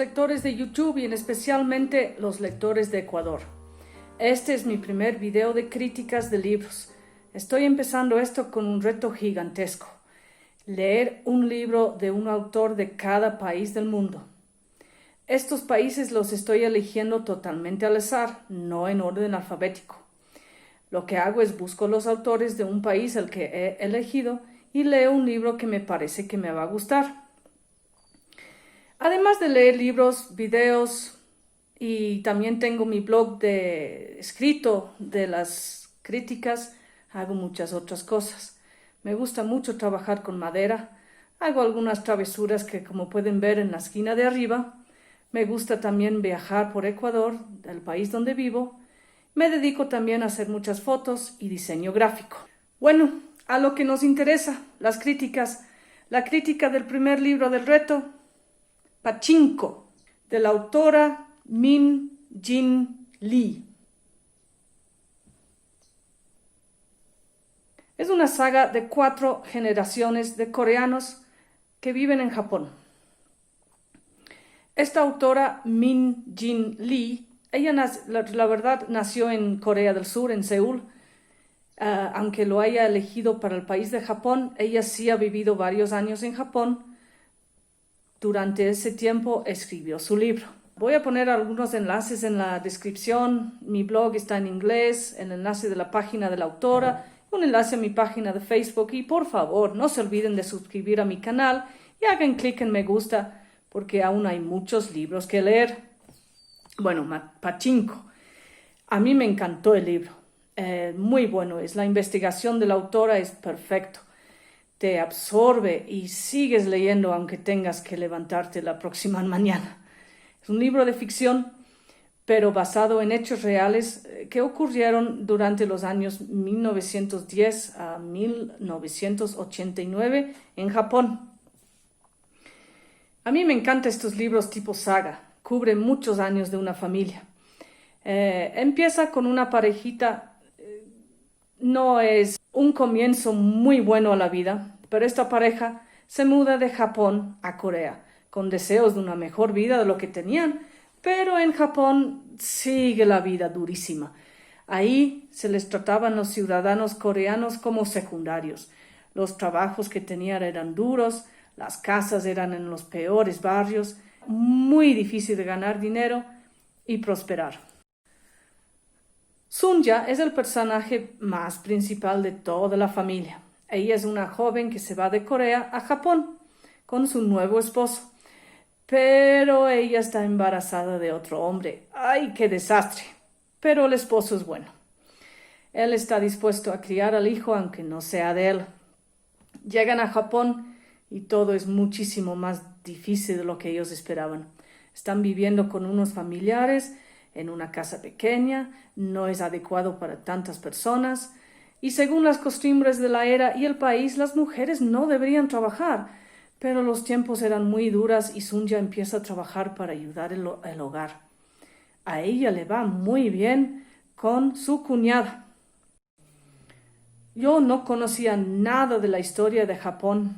lectores de YouTube y en especialmente los lectores de Ecuador. Este es mi primer video de críticas de libros. Estoy empezando esto con un reto gigantesco: leer un libro de un autor de cada país del mundo. Estos países los estoy eligiendo totalmente al azar, no en orden alfabético. Lo que hago es busco los autores de un país al que he elegido y leo un libro que me parece que me va a gustar. Además de leer libros, videos, y también tengo mi blog escrito de las críticas, hago muchas otras cosas. Me gusta mucho trabajar con madera, hago algunas travesuras que, como pueden ver en la esquina de arriba. Me gusta también viajar por Ecuador, el país donde vivo. Me dedico también a hacer muchas fotos y diseño gráfico. Bueno, a lo que nos interesa, las críticas. La crítica del primer libro del reto, Pachinko, de la autora Min Jin Lee. Es una saga de 4 generaciones de coreanos que viven en Japón. Esta autora, Min Jin Lee, ella la verdad nació en Corea del Sur, en Seúl. Aunque lo haya elegido para el país de Japón, ella sí ha vivido varios años en Japón. Durante ese tiempo escribió su libro. Voy a poner algunos enlaces en la descripción. Mi blog está en inglés, el enlace de la página de la autora, un enlace a mi página de Facebook. Y por favor, no se olviden de suscribir a mi canal y hagan clic en me gusta, porque aún hay muchos libros que leer. Bueno, Pachinko. A mí me encantó el libro. Muy bueno es. La investigación de la autora es perfecto. Te absorbe y sigues leyendo aunque tengas que levantarte la próxima mañana. Es un libro de ficción, pero basado en hechos reales que ocurrieron durante los años 1910 a 1989 en Japón. A mí me encantan estos libros tipo saga. Cubre muchos años de una familia. Empieza con una parejita. No es un comienzo muy bueno a la vida, pero esta pareja se muda de Japón a Corea, con deseos de una mejor vida de lo que tenían, pero en Japón sigue la vida durísima. Ahí se les trataban los ciudadanos coreanos como secundarios. Los trabajos que tenían eran duros, las casas eran en los peores barrios, muy difícil de ganar dinero y prosperar. Sunja es el personaje más principal de toda la familia. Ella es una joven que se va de Corea a Japón con su nuevo esposo, pero ella está embarazada de otro hombre. ¡Ay, qué desastre! Pero el esposo es bueno. Él está dispuesto a criar al hijo aunque no sea de él. Llegan a Japón y todo es muchísimo más difícil de lo que ellos esperaban. Están viviendo con unos familiares en una casa pequeña, no es adecuado para tantas personas, y según las costumbres de la era y el país, las mujeres no deberían trabajar, pero los tiempos eran muy duros y Sunja empieza a trabajar para ayudar el hogar. A ella le va muy bien con su cuñada. Yo no conocía nada de la historia de Japón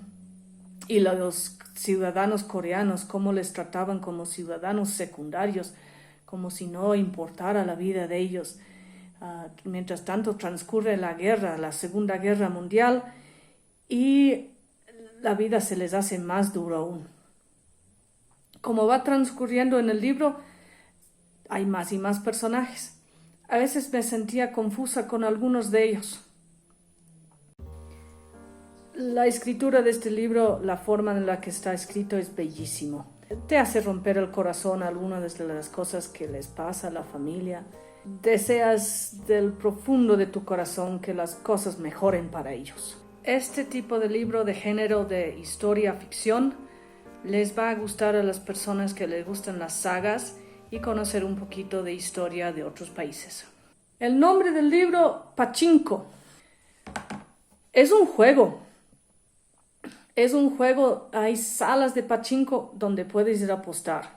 y los ciudadanos coreanos, cómo les trataban como ciudadanos secundarios, como si no importara la vida de ellos. Mientras tanto transcurre la guerra, la Segunda Guerra Mundial, y la vida se les hace más dura aún. Como va transcurriendo en el libro, hay más y más personajes. A veces me sentía confusa con algunos de ellos. La escritura de este libro, la forma en la que está escrito es bellísimo. Te hace romper el corazón a algunas de las cosas que les pasa a la familia. Deseas del profundo de tu corazón que las cosas mejoren para ellos. Este tipo de libro de género de historia ficción les va a gustar a las personas que les gustan las sagas y conocer un poquito de historia de otros países. El nombre del libro, Pachinko, es un juego. Es un juego, hay salas de pachinko donde puedes ir a apostar.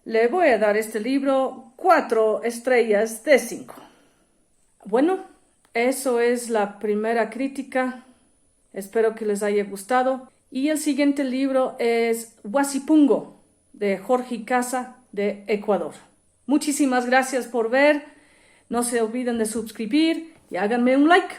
Le voy a dar este libro 4 estrellas de 5. Bueno, eso es la primera crítica. Espero que les haya gustado. Y el siguiente libro es Wasipungo, de Jorge Casa de Ecuador. Muchísimas gracias por ver. No se olviden de suscribir y háganme un like.